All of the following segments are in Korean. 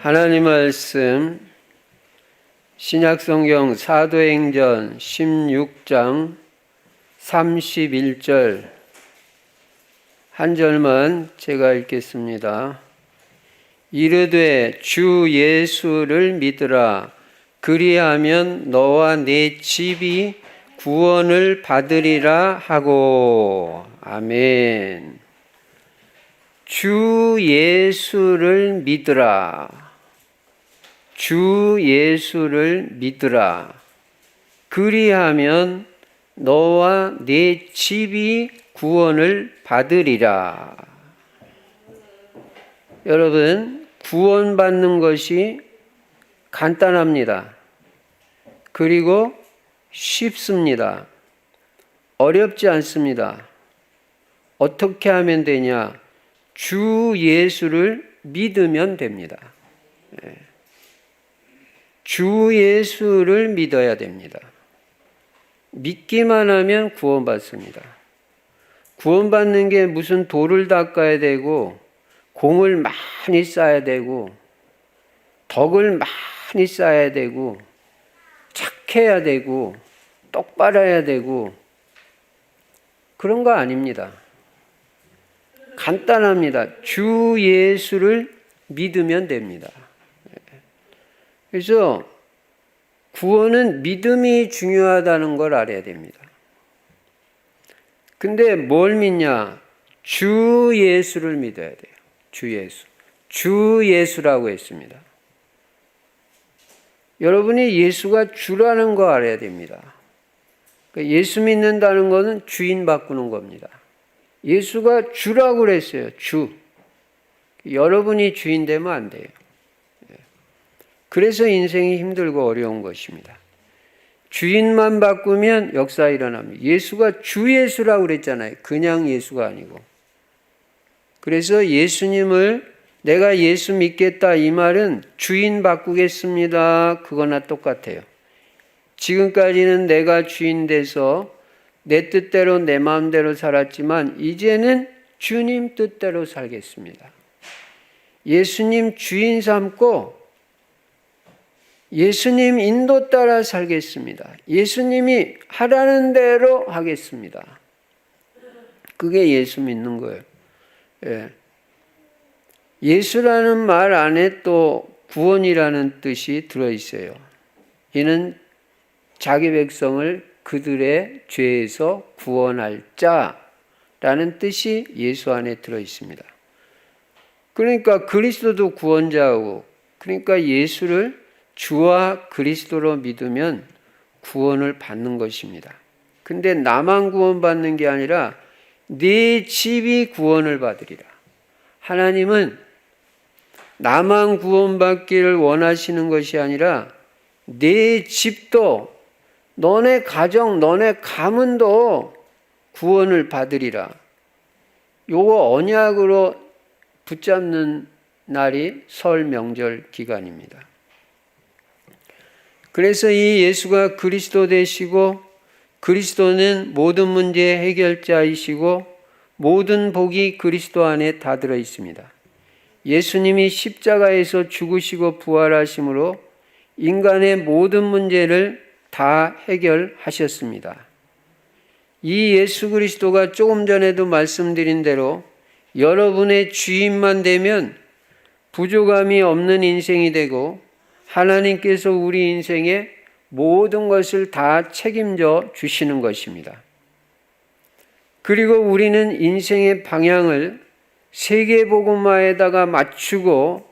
하나님 말씀 신약성경 사도행전 16장 31절 한 절만 제가 읽겠습니다. 이르되 주 예수를 믿으라. 그리하면 너와 네 집이 구원을 받으리라 하고. 아멘. 주 예수를 믿으라. 주 예수를 믿으라. 그리하면 너와 네 집이 구원을 받으리라. 여러분, 구원받는 것이 간단합니다. 그리고 쉽습니다. 어렵지 않습니다. 어떻게 하면 되냐? 주 예수를 믿으면 됩니다. 주 예수를 믿어야 됩니다. 믿기만 하면 구원받습니다. 구원받는 게 무슨 돌을 닦아야 되고 공을 많이 쌓아야 되고 덕을 많이 쌓아야 되고 착해야 되고 똑바라야 되고 그런 거 아닙니다. 간단합니다. 주 예수를 믿으면 됩니다. 그래서 구원은 믿음이 중요하다는 걸 알아야 됩니다. 근데 뭘 믿냐? 주 예수를 믿어야 돼요. 주 예수. 주 예수라고 했습니다. 여러분이 예수가 주라는 거 알아야 됩니다. 그러니까 예수 믿는다는 것은 주인 바꾸는 겁니다. 예수가 주라고 그랬어요. 주. 여러분이 주인 되면 안 돼요. 그래서 인생이 힘들고 어려운 것입니다. 주인만 바꾸면 역사 일어납니다. 예수가 주 예수라고 그랬잖아요. 그냥 예수가 아니고. 그래서 예수님을 내가 예수 믿겠다 이 말은 주인 바꾸겠습니다. 그거나 똑같아요. 지금까지는 내가 주인 돼서 내 뜻대로 내 마음대로 살았지만 이제는 주님 뜻대로 살겠습니다. 예수님 주인 삼고 예수님 인도 따라 살겠습니다. 예수님이 하라는 대로 하겠습니다. 그게 예수 믿는 거예요. 예. 예수라는 말 안에 또 구원이라는 뜻이 들어있어요. 이는 자기 백성을 그들의 죄에서 구원할 자라는 뜻이 예수 안에 들어있습니다. 그러니까 그리스도도 구원자고, 그러니까 예수를 주와 그리스도로 믿으면 구원을 받는 것입니다. 근데 나만 구원받는 게 아니라 네 집이 구원을 받으리라. 하나님은 나만 구원받기를 원하시는 것이 아니라 네 집도, 너네 가정, 너네 가문도 구원을 받으리라. 요거 언약으로 붙잡는 날이 설 명절 기간입니다. 그래서 이 예수가 그리스도 되시고 그리스도는 모든 문제의 해결자이시고 모든 복이 그리스도 안에 다 들어 있습니다. 예수님이 십자가에서 죽으시고 부활하심으로 인간의 모든 문제를 다 해결하셨습니다. 이 예수 그리스도가 조금 전에도 말씀드린 대로 여러분의 주인만 되면 부족함이 없는 인생이 되고 하나님께서 우리 인생의 모든 것을 다 책임져 주시는 것입니다. 그리고 우리는 인생의 방향을 세계복음화에다가 맞추고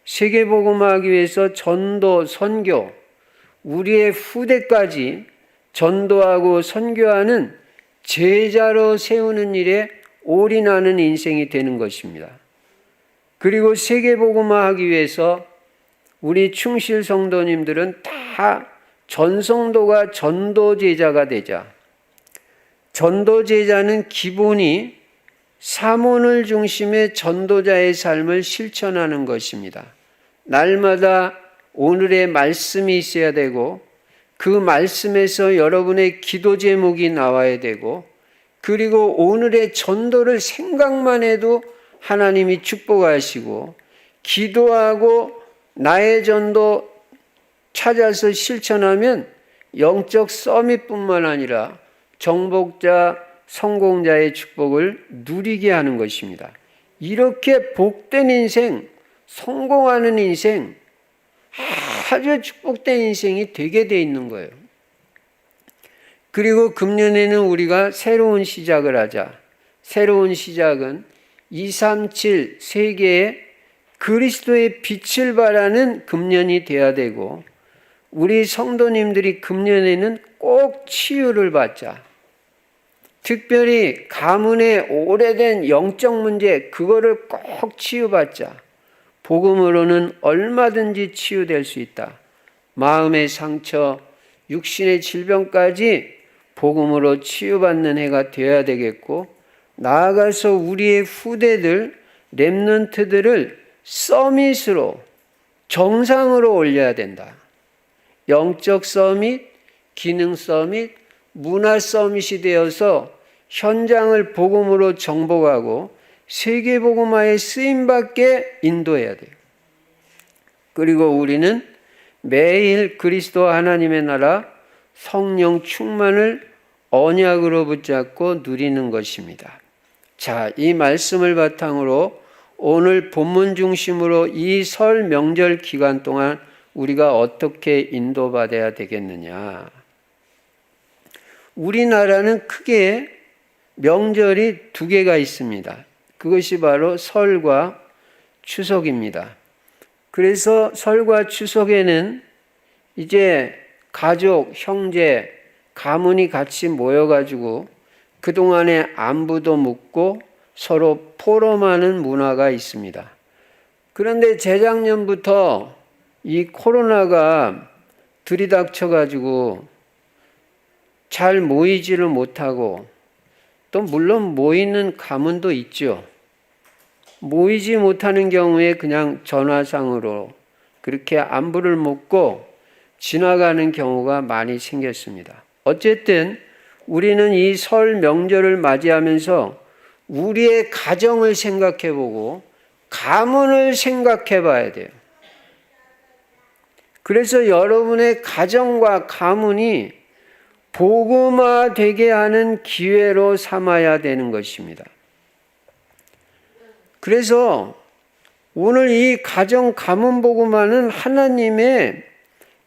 세계복음화하기 위해서 전도, 선교, 우리의 후대까지 전도하고 선교하는 제자로 세우는 일에 올인하는 인생이 되는 것입니다. 그리고 세계복음화하기 위해서 우리 충실 성도님들은 다 전성도가 전도제자가 되자. 전도제자는 기본이 사모를 중심의 전도자의 삶을 실천하는 것입니다. 날마다 오늘의 말씀이 있어야 되고 그 말씀에서 여러분의 기도 제목이 나와야 되고 그리고 오늘의 전도를 생각만 해도 하나님이 축복하시고 기도하고 나의 전도 찾아서 실천하면 영적 서밋뿐만 아니라 정복자, 성공자의 축복을 누리게 하는 것입니다. 이렇게 복된 인생, 성공하는 인생, 아주 축복된 인생이 되게 돼 있는 거예요. 그리고 금년에는 우리가 새로운 시작을 하자. 새로운 시작은 237 세계에 그리스도의 빛을 발하는 금년이 돼야 되고, 우리 성도님들이 금년에는 꼭 치유를 받자. 특별히 가문의 오래된 영적 문제, 그거를 꼭 치유받자. 복음으로는 얼마든지 치유될 수 있다. 마음의 상처, 육신의 질병까지 복음으로 치유받는 해가 되어야 되겠고, 나아가서 우리의 후대들, 렘넌트들을 서밋으로, 정상으로 올려야 된다. 영적 서밋, 기능 서밋, 문화 서밋이 되어서 현장을 복음으로 정복하고 세계 복음화에 쓰임받게 인도해야 돼요. 그리고 우리는 매일 그리스도 하나님의 나라 성령 충만을 언약으로 붙잡고 누리는 것입니다. 자, 이 말씀을 바탕으로 오늘 본문 중심으로 이 설 명절 기간 동안 우리가 어떻게 인도받아야 되겠느냐. 우리나라는 크게 명절이 두 개가 있습니다. 그것이 바로 설과 추석입니다. 그래서 설과 추석에는 이제 가족, 형제, 가문이 같이 모여가지고 그동안의 안부도 묻고 서로 포럼하는 문화가 있습니다. 그런데 재작년부터 이 코로나가 들이닥쳐가지고 잘 모이지를 못하고, 또 물론 모이는 가문도 있죠. 모이지 못하는 경우에 그냥 전화상으로 그렇게 안부를 묻고 지나가는 경우가 많이 생겼습니다. 어쨌든 우리는 이 설 명절을 맞이하면서 우리의 가정을 생각해보고 가문을 생각해봐야 돼요. 그래서 여러분의 가정과 가문이 복음화 되게 하는 기회로 삼아야 되는 것입니다. 그래서 오늘 이 가정 가문 복음화는 하나님의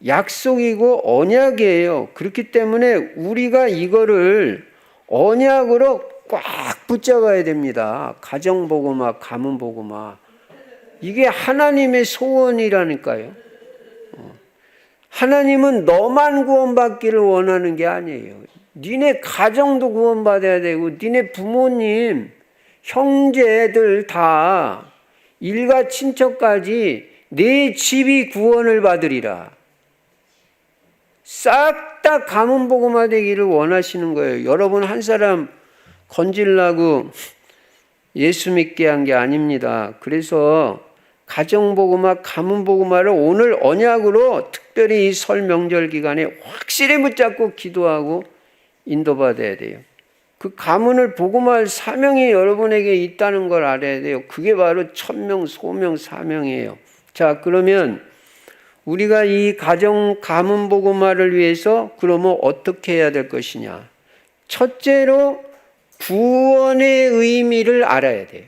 약속이고 언약이에요. 그렇기 때문에 우리가 이거를 언약으로 꽉 붙잡아야 됩니다. 가정 복음화, 가문 복음화. 이게 하나님의 소원이라니까요. 하나님은 너만 구원받기를 원하는 게 아니에요. 니네 가정도 구원받아야 되고 니네 부모님, 형제들 다 일가 친척까지 내 집이 구원을 받으리라. 싹 다 가문 복음화 되기를 원하시는 거예요. 여러분 한 사람 건질라고 예수 믿게 한 게 아닙니다. 그래서 가정복음화, 가문복음화를 오늘 언약으로 특별히 이 설 명절 기간에 확실히 붙잡고 기도하고 인도받아야 돼요. 그 가문을 복음화할 사명이 여러분에게 있다는 걸 알아야 돼요. 그게 바로 천명, 소명, 사명이에요. 자, 그러면 우리가 이 가정 가문 복음화를 위해서 그러면 어떻게 해야 될 것이냐? 첫째로 구원의 의미를 알아야 돼요.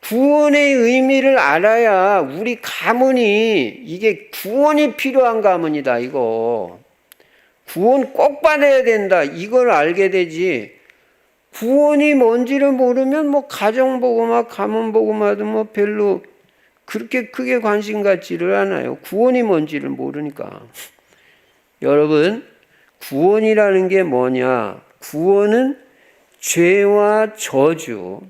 구원의 의미를 알아야 우리 가문이 이게 구원이 필요한 가문이다 이거. 구원 꼭 받아야 된다 이걸 알게 되지. 구원이 뭔지를 모르면 뭐 가정복음화 가문복음화도 뭐 별로 그렇게 크게 관심 갖지를 않아요. 구원이 뭔지를 모르니까. 여러분 구원이라는 게 뭐냐? 구원은 죄와 저주,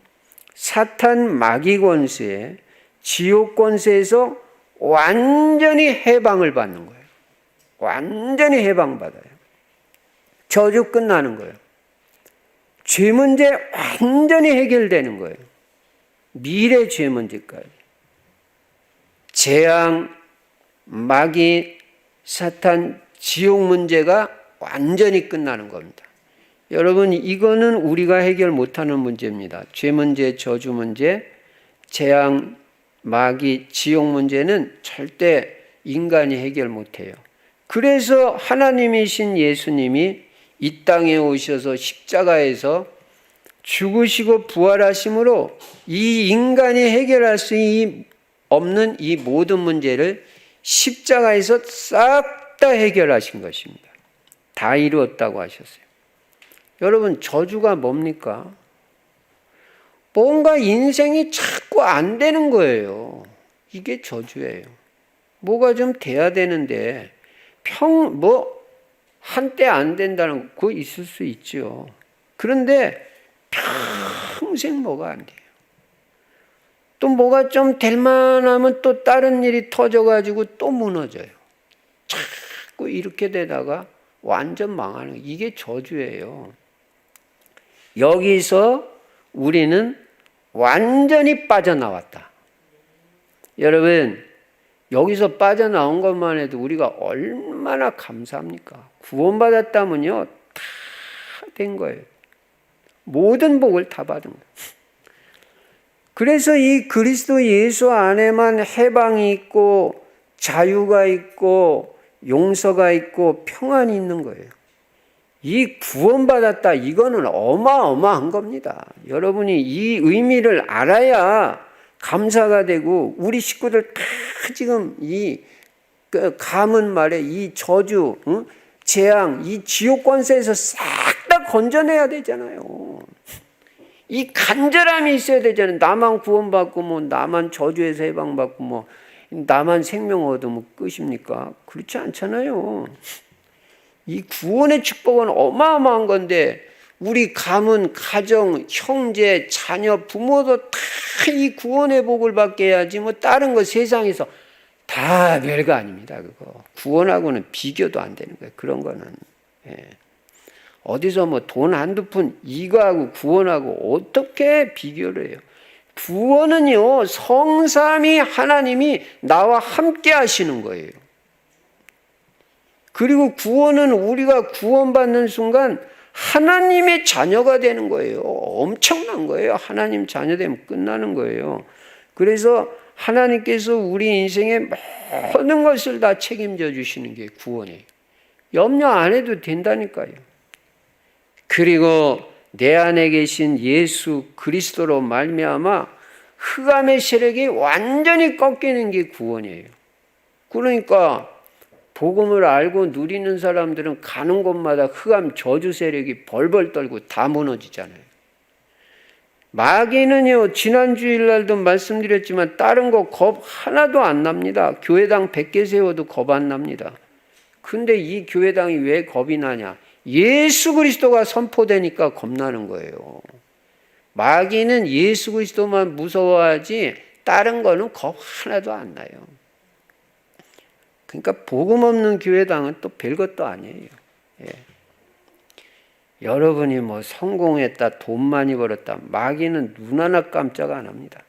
사탄 마귀 권세, 지옥 권세에서 완전히 해방을 받는 거예요. 완전히 해방받아요. 저주 끝나는 거예요. 죄 문제 완전히 해결되는 거예요. 미래 죄 문제까지. 재앙, 마귀, 사탄, 지옥 문제가 완전히 끝나는 겁니다. 여러분 이거는 우리가 해결 못하는 문제입니다. 죄 문제, 저주 문제, 재앙, 마귀, 지옥 문제는 절대 인간이 해결 못해요. 그래서 하나님이신 예수님이 이 땅에 오셔서 십자가에서 죽으시고 부활하심으로 이 인간이 해결할 수 없는 이 모든 문제를 십자가에서 싹 다 해결하신 것입니다. 다 이루었다고 하셨어요. 여러분, 저주가 뭡니까? 뭔가 인생이 자꾸 안 되는 거예요. 이게 저주예요. 뭐가 좀 돼야 되는데 한때 안 된다는 거 있을 수 있죠. 그런데 평생 뭐가 안 돼요. 또 뭐가 좀 될 만하면 또 다른 일이 터져가지고 또 무너져요. 자꾸 이렇게 되다가 완전 망하는 거예요. 이게 저주예요. 여기서 우리는 완전히 빠져나왔다. 여러분, 여기서 빠져나온 것만 해도 우리가 얼마나 감사합니까? 구원받았다면요, 다 된 거예요. 모든 복을 다 받은 거예요. 그래서 이 그리스도 예수 안에만 해방이 있고 자유가 있고 용서가 있고 평안이 있는 거예요. 이 구원받았다, 이거는 어마어마한 겁니다. 여러분이 이 의미를 알아야 감사가 되고, 우리 식구들 다 지금 이 가문 말에 이 저주, 재앙, 이 지옥 권세에서 싹 다 건져내야 되잖아요. 이 간절함이 있어야 되잖아요. 나만 구원받고 나만 저주에서 해방받고 나만 생명 얻으면 끝입니까? 그렇지 않잖아요. 이 구원의 축복은 어마어마한 건데, 우리 가문, 가정, 형제, 자녀, 부모도 다 이 구원의 복을 받게 해야지 다른 거 세상에서 다 별거 아닙니다. 그거 구원하고는 비교도 안 되는 거예요. 그런 거는. 예. 어디서 돈 한두 푼 이거하고 구원하고 어떻게 비교를 해요? 구원은요, 성삼위 하나님이 나와 함께 하시는 거예요. 그리고 구원은 우리가 구원받는 순간 하나님의 자녀가 되는 거예요. 엄청난 거예요. 하나님 자녀 되면 끝나는 거예요. 그래서 하나님께서 우리 인생의 모든 것을 다 책임져 주시는 게 구원이에요. 염려 안 해도 된다니까요. 그리고 내 안에 계신 예수 그리스도로 말미암아 흑암의 세력이 완전히 꺾이는 게 구원이에요. 그러니까 복음을 알고 누리는 사람들은 가는 곳마다 흑암 저주 세력이 벌벌 떨고 다 무너지잖아요. 마귀는요, 지난 주일날도 말씀드렸지만 다른 거 겁 하나도 안 납니다. 교회당 100개 세워도 겁 안 납니다. 근데 이 교회당이 왜 겁이 나냐? 예수 그리스도가 선포되니까 겁나는 거예요. 마귀는 예수 그리스도만 무서워하지 다른 거는 겁 하나도 안 나요. 그러니까 복음 없는 교회당은 또 별것도 아니에요. 예. 여러분이 성공했다, 돈 많이 벌었다, 마귀는 눈 하나 깜짝 안 합니다.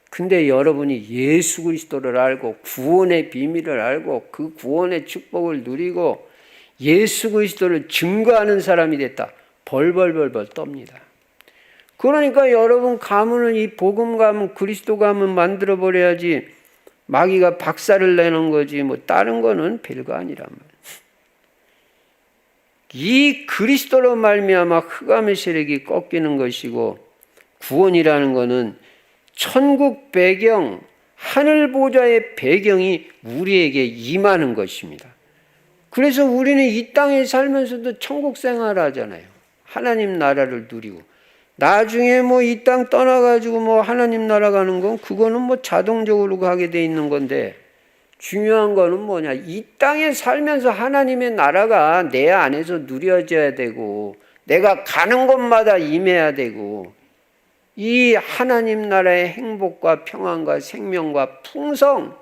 근데 여러분이 예수 그리스도를 알고 구원의 비밀을 알고 그 구원의 축복을 누리고 예수 그리스도를 증거하는 사람이 됐다, 벌벌벌벌 떱니다. 그러니까 여러분 가문은 이 복음 가문, 그리스도 가문 만들어 버려야지 마귀가 박살을 내는 거지 다른 거는 별거 아니란 말이에요. 이 그리스도로 말미암아 흑암의 세력이 꺾이는 것이고, 구원이라는 거는 천국 배경, 하늘 보좌의 배경이 우리에게 임하는 것입니다. 그래서 우리는 이 땅에 살면서도 천국 생활하잖아요. 하나님 나라를 누리고. 나중에 이 땅 떠나가지고 하나님 나라 가는 건 그거는 자동적으로 가게 돼 있는 건데, 중요한 거는 뭐냐? 이 땅에 살면서 하나님의 나라가 내 안에서 누려져야 되고, 내가 가는 곳마다 임해야 되고, 이 하나님 나라의 행복과 평안과 생명과 풍성,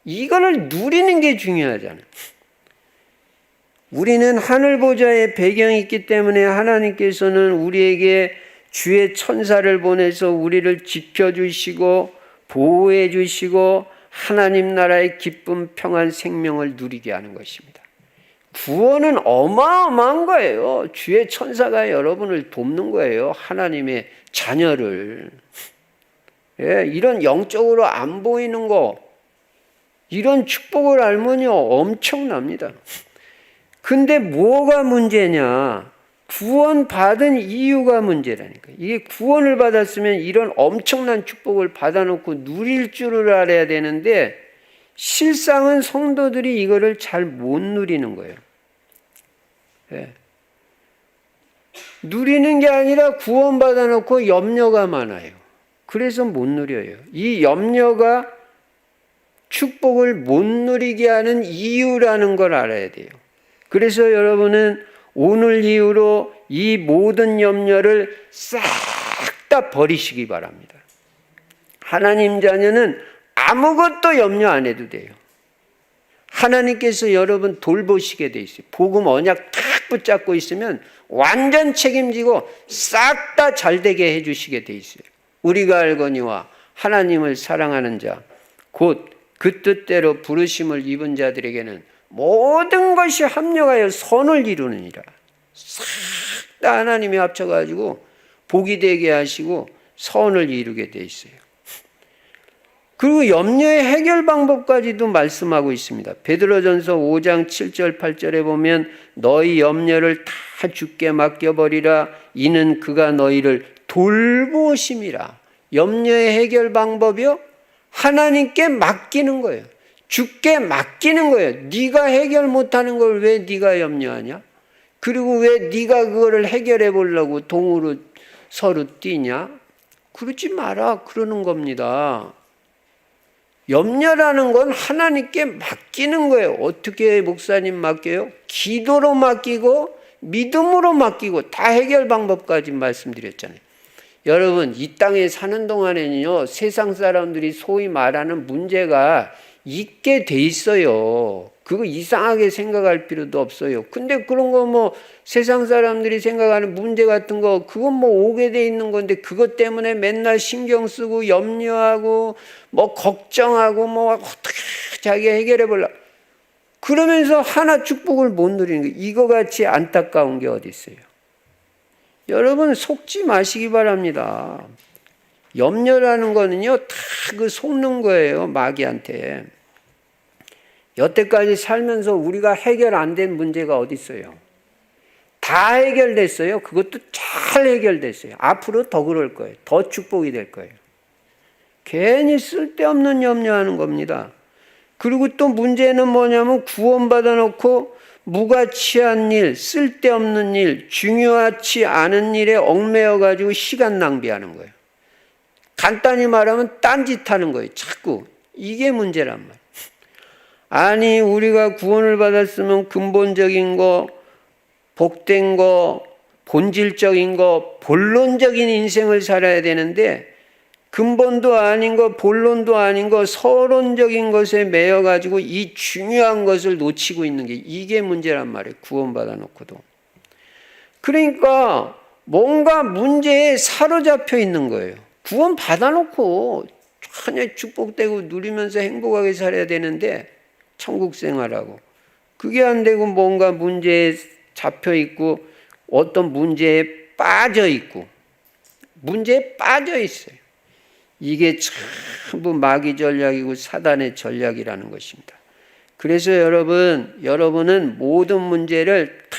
이거를 누리는 게 중요하잖아요. 우리는 하늘 보좌의 배경이 있기 때문에 하나님께서는 우리에게 주의 천사를 보내서 우리를 지켜주시고 보호해 주시고 하나님 나라의 기쁨, 평안, 생명을 누리게 하는 것입니다. 구원은 어마어마한 거예요. 주의 천사가 여러분을 돕는 거예요. 하나님의 자녀를. 예, 이런 영적으로 안 보이는 거, 이런 축복을 알면요 엄청납니다. 근데 뭐가 문제냐? 구원받은 이유가 문제라니까. 이게 구원을 받았으면 이런 엄청난 축복을 받아놓고 누릴 줄을 알아야 되는데 실상은 성도들이 이거를 잘 못 누리는 거예요. 예. 누리는 게 아니라 구원받아놓고 염려가 많아요. 그래서 못 누려요. 이 염려가 축복을 못 누리게 하는 이유라는 걸 알아야 돼요. 그래서 여러분은 오늘 이후로 이 모든 염려를 싹 다 버리시기 바랍니다. 하나님 자녀는 아무것도 염려 안 해도 돼요. 하나님께서 여러분 돌보시게 돼 있어요. 복음 언약 탁 붙잡고 있으면 완전 책임지고 싹 다 잘되게 해주시게 돼 있어요. 우리가 알거니와 하나님을 사랑하는 자 곧 그 뜻대로 부르심을 입은 자들에게는 모든 것이 합력하여 선을 이루느니라. 싹 다 하나님이 합쳐가지고 복이 되게 하시고 선을 이루게 돼 있어요. 그리고 염려의 해결 방법까지도 말씀하고 있습니다. 베드로전서 5장 7절 8절에 보면 너희 염려를 다 주께 맡겨버리라. 이는 그가 너희를 돌보심이라. 염려의 해결 방법이요? 하나님께 맡기는 거예요. 주께 맡기는 거예요. 네가 해결 못하는 걸 왜 네가 염려하냐? 그리고 왜 네가 그거를 해결해 보려고 동으로 서로 뛰냐? 그러지 마라 그러는 겁니다. 염려라는 건 하나님께 맡기는 거예요. 어떻게 목사님 맡겨요? 기도로 맡기고 믿음으로 맡기고 다 해결 방법까지 말씀드렸잖아요. 여러분 이 땅에 사는 동안에는요 세상 사람들이 소위 말하는 문제가 있게 돼 있어요. 그거 이상하게 생각할 필요도 없어요. 근데 그런 거 뭐 세상 사람들이 생각하는 문제 같은 거 그건 뭐 오게 돼 있는 건데 그것 때문에 맨날 신경 쓰고 염려하고 뭐 걱정하고 뭐 어떻게 자기가 해결해 보려 그러면서 하나 축복을 못 누리는 거예요. 이거 같이 안타까운 게 어디 있어요. 여러분 속지 마시기 바랍니다. 염려라는 거는요 다 그 속는 거예요. 마귀한테. 여태까지 살면서 우리가 해결 안 된 문제가 어디 있어요. 다 해결됐어요. 그것도 잘 해결됐어요. 앞으로 더 그럴 거예요. 더 축복이 될 거예요. 괜히 쓸데없는 염려하는 겁니다. 그리고 또 문제는 뭐냐면 구원받아 놓고 무가치한 일, 쓸데없는 일, 중요하지 않은 일에 얽매여 가지고 시간 낭비하는 거예요. 간단히 말하면 딴짓하는 거예요. 자꾸. 이게 문제란 말이에요. 아니 우리가 구원을 받았으면 근본적인 거, 복된 거, 본질적인 거, 본론적인 인생을 살아야 되는데 근본도 아닌 거, 본론도 아닌 거, 서론적인 것에 매여가지고 이 중요한 것을 놓치고 있는 게 이게 문제란 말이에요. 구원받아 놓고도. 그러니까 뭔가 문제에 사로잡혀 있는 거예요. 구원 받아놓고 전혀 축복되고 누리면서 행복하게 살아야 되는데 천국 생활하고 그게 안 되고 뭔가 문제에 잡혀 있고 어떤 문제에 빠져 있고 문제에 빠져 있어요. 이게 전부 마귀 전략이고 사단의 전략이라는 것입니다. 그래서 여러분은 모든 문제를 다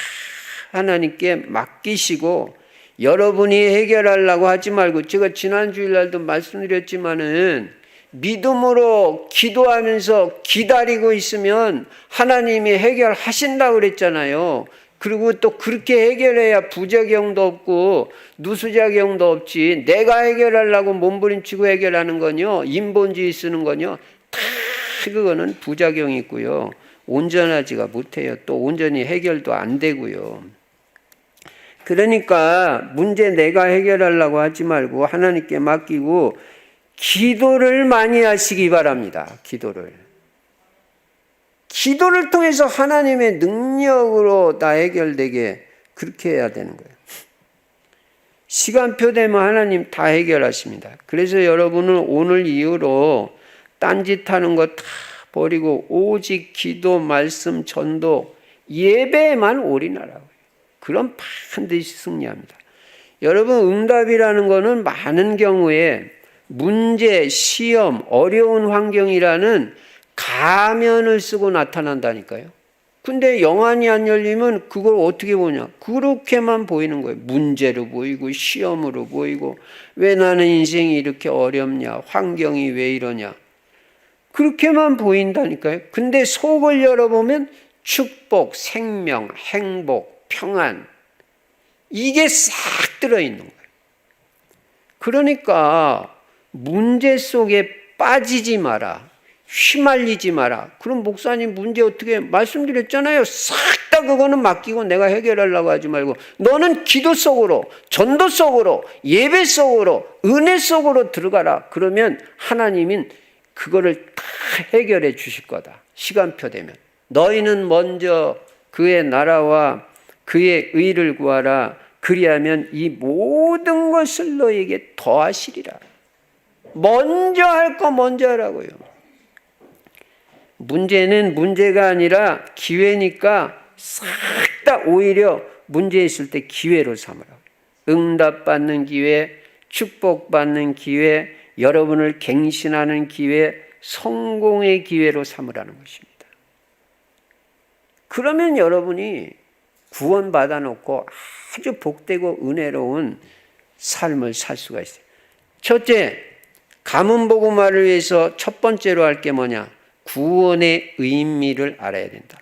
하나님께 맡기시고 여러분이 해결하려고 하지 말고 제가 지난 주일날도 말씀드렸지만은 믿음으로 기도하면서 기다리고 있으면 하나님이 해결하신다고 그랬잖아요. 그리고 또 그렇게 해결해야 부작용도 없고 누수작용도 없지. 내가 해결하려고 몸부림치고 해결하는 건요. 인본주의 쓰는 건요. 다 그거는 부작용이 있고요. 온전하지가 못해요. 또 온전히 해결도 안 되고요. 그러니까 문제 내가 해결하려고 하지 말고 하나님께 맡기고 기도를 많이 하시기 바랍니다. 기도를 통해서 하나님의 능력으로 다 해결되게 그렇게 해야 되는 거예요. 시간표 되면 하나님 다 해결하십니다. 그래서 여러분은 오늘 이후로 딴짓하는 거 다 버리고 오직 기도, 말씀, 전도, 예배에만 올인하라고요. 그럼 반드시 승리합니다. 여러분 응답이라는 거는 많은 경우에 문제, 시험, 어려운 환경이라는 가면을 쓰고 나타난다니까요. 근데 영안이 안 열리면 그걸 어떻게 보냐? 그렇게만 보이는 거예요. 문제로 보이고 시험으로 보이고 왜 나는 인생이 이렇게 어렵냐? 환경이 왜 이러냐? 그렇게만 보인다니까요. 근데 속을 열어보면 축복, 생명, 행복, 평안 이게 싹 들어있는 거예요. 그러니까 문제 속에 빠지지 마라. 휘말리지 마라. 그럼 목사님 문제 어떻게 말씀드렸잖아요. 싹 다 그거는 맡기고 내가 해결하려고 하지 말고 너는 기도 속으로 전도 속으로 예배 속으로 은혜 속으로 들어가라. 그러면 하나님은 그거를 다 해결해 주실 거다. 시간표 되면. 너희는 먼저 그의 나라와 그의 의를 구하라. 그리하면 이 모든 것을 너희에게 더하시리라. 먼저 할 거 먼저 하라고요. 문제는 문제가 아니라 기회니까 싹 다 오히려 문제 있을 때 기회로 삼으라. 응답받는 기회, 축복받는 기회, 여러분을 갱신하는 기회, 성공의 기회로 삼으라는 것입니다. 그러면 여러분이 구원받아 놓고 아주 복되고 은혜로운 삶을 살 수가 있어요. 첫째, 가문 복음화를 위해서 첫 번째로 할 게 뭐냐? 구원의 의미를 알아야 된다.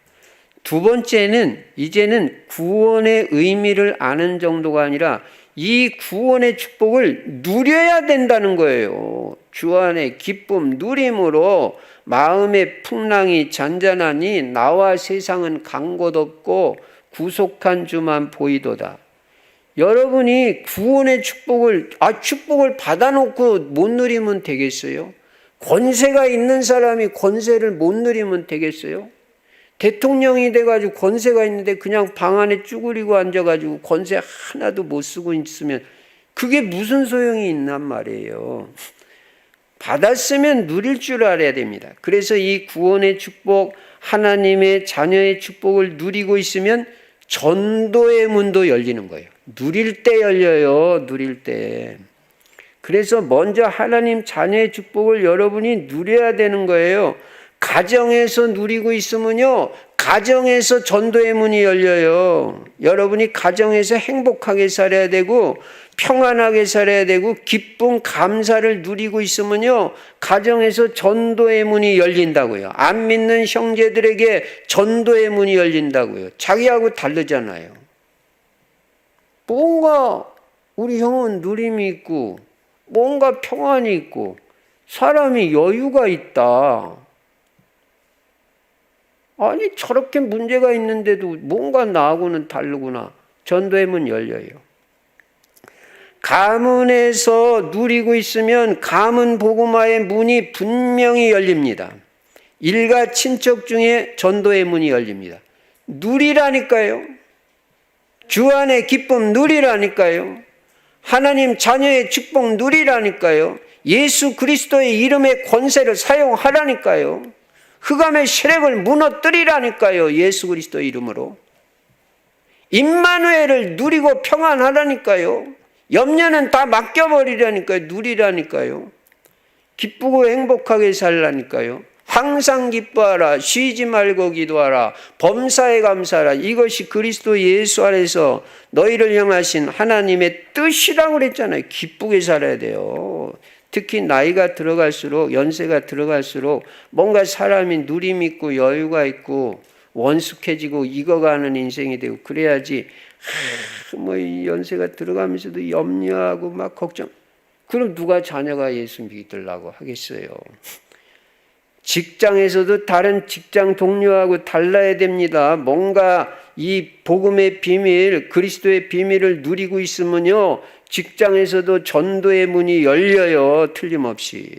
두 번째는 이제는 구원의 의미를 아는 정도가 아니라 이 구원의 축복을 누려야 된다는 거예요. 주 안의 기쁨, 누림으로 마음의 풍랑이 잔잔하니 나와 세상은 간 곳 없고 구속한 주만 보이도다. 여러분이 구원의 축복을 받아놓고 못 누리면 되겠어요? 권세가 있는 사람이 권세를 못 누리면 되겠어요? 대통령이 돼가지고 권세가 있는데 그냥 방 안에 쭈그리고 앉아가지고 권세 하나도 못 쓰고 있으면 그게 무슨 소용이 있단 말이에요. 받았으면 누릴 줄 알아야 됩니다. 그래서 이 구원의 축복, 하나님의 자녀의 축복을 누리고 있으면 전도의 문도 열리는 거예요. 누릴 때 열려요. 누릴 때. 그래서 먼저 하나님 자녀의 축복을 여러분이 누려야 되는 거예요. 가정에서 누리고 있으면요, 가정에서 전도의 문이 열려요. 여러분이 가정에서 행복하게 살아야 되고 평안하게 살아야 되고 기쁨, 감사를 누리고 있으면요, 가정에서 전도의 문이 열린다고요. 안 믿는 형제들에게 전도의 문이 열린다고요. 자기하고 다르잖아요. 뭔가 우리 형은 누림이 있고 뭔가 평안이 있고 사람이 여유가 있다. 아니 저렇게 문제가 있는데도 뭔가 나하고는 다르구나. 전도의 문 열려요. 가문에서 누리고 있으면 가문 복음화의 문이 분명히 열립니다. 일가 친척 중에 전도의 문이 열립니다. 누리라니까요. 주 안의 기쁨 누리라니까요. 하나님 자녀의 축복 누리라니까요. 예수 그리스도의 이름의 권세를 사용하라니까요. 흑암의 세력을 무너뜨리라니까요. 예수 그리스도의 이름으로. 임마누엘을 누리고 평안하라니까요. 염려는 다 맡겨버리라니까요. 누리라니까요. 기쁘고 행복하게 살라니까요. 항상 기뻐하라. 쉬지 말고 기도하라. 범사에 감사하라. 이것이 그리스도 예수 안에서 너희를 향하신 하나님의 뜻이라고 그랬잖아요. 기쁘게 살아야 돼요. 특히 나이가 들어갈수록, 연세가 들어갈수록 뭔가 사람이 누림 있고 여유가 있고 원숙해지고 익어가는 인생이 되고 그래야지 이 연세가 들어가면서도 염려하고 막 걱정. 그럼 누가 자녀가 예수 믿으려고 하겠어요? 직장에서도 다른 직장 동료하고 달라야 됩니다. 뭔가 이 복음의 비밀, 그리스도의 비밀을 누리고 있으면요, 직장에서도 전도의 문이 열려요. 틀림없이.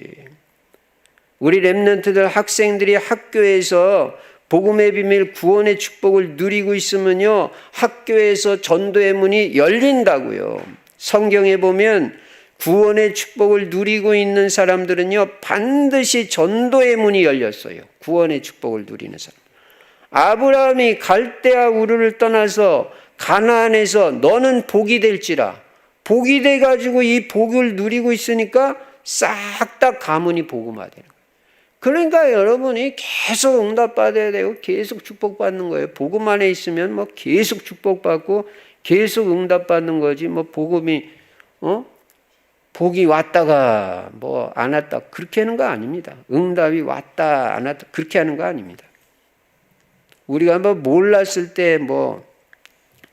우리 렘넌트들 학생들이 학교에서 복음의 비밀, 구원의 축복을 누리고 있으면요, 학교에서 전도의 문이 열린다고요. 성경에 보면 구원의 축복을 누리고 있는 사람들은요, 반드시 전도의 문이 열렸어요. 구원의 축복을 누리는 사람. 아브라함이 갈대아 우르를 떠나서 가나안에서 너는 복이 될지라. 복이 돼가지고 이 복을 누리고 있으니까 싹 다 가문이 복음화되는 거예요. 그러니까 여러분이 계속 응답받아야 되고 계속 축복받는 거예요. 복음 안에 있으면 뭐 계속 축복받고 계속 응답받는 거지. 뭐 복음이 복이 왔다가 뭐 안 왔다 그렇게 하는 거 아닙니다. 응답이 왔다 안 왔다 그렇게 하는 거 아닙니다. 우리가 뭐 몰랐을 때 뭐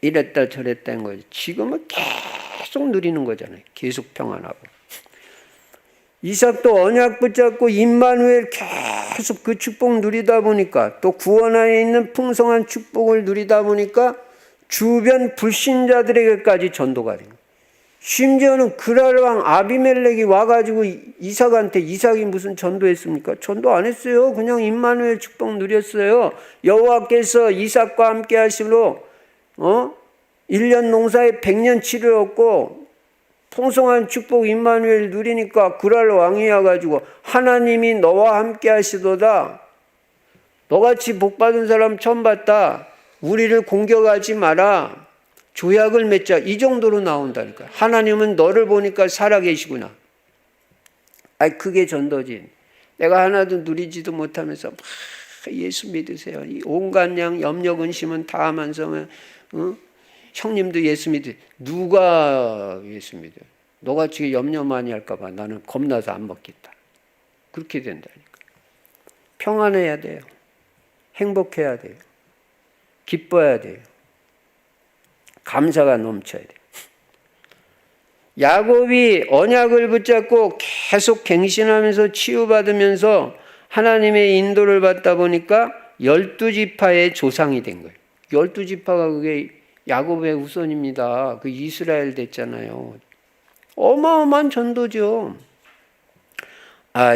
이랬다 저랬다 한 거지. 지금은 계속 누리는 거잖아요. 계속 평안하고. 이삭도 언약 붙잡고 임마누엘 계속 그 축복 누리다 보니까 또 구원 안에 있는 풍성한 축복을 누리다 보니까 주변 불신자들에게까지 전도가 된 거예요. 심지어는 그랄 왕 아비멜렉이 와가지고 이삭한테 이삭이 무슨 전도했습니까? 전도 안 했어요. 그냥 임마누엘 축복 누렸어요. 여호와께서 이삭과 함께 하심으로 1년 농사에 100년치를 얻고 풍성한 축복 임마누엘 누리니까 그랄 왕이 와가지고 하나님이 너와 함께 하시도다. 너같이 복받은 사람 처음 봤다. 우리를 공격하지 마라. 조약을 맺자. 이 정도로 나온다니까. 하나님은 너를 보니까 살아계시구나. 그게 전도지. 내가 하나도 누리지도 못하면서 막 예수 믿으세요. 이 온갖 양 염려 근심은 다 하면서 형님도 예수 믿으세요. 누가 예수 믿어요? 너같이 염려 많이 할까 봐 나는 겁나서 안 먹겠다. 그렇게 된다니까. 평안해야 돼요. 행복해야 돼요. 기뻐야 돼요. 감사가 넘쳐야 돼요. 야곱이 언약을 붙잡고 계속 갱신하면서 치유받으면서 하나님의 인도를 받다 보니까 12지파의 조상이 된 거예요. 12지파가 그게 야곱의 후손입니다. 그 이스라엘 됐잖아요. 어마어마한 전도죠.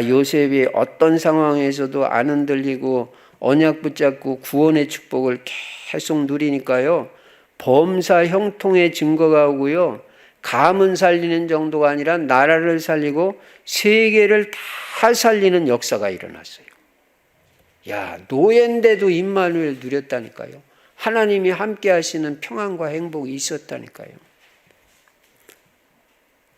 요셉이 어떤 상황에서도 안 흔들리고 언약 붙잡고 구원의 축복을 계속 누리니까요. 범사 형통의 증거가 오고요. 가문 살리는 정도가 아니라 나라를 살리고 세계를 다 살리는 역사가 일어났어요. 노예인데도 임마누엘 누렸다니까요. 하나님이 함께 하시는 평안과 행복이 있었다니까요.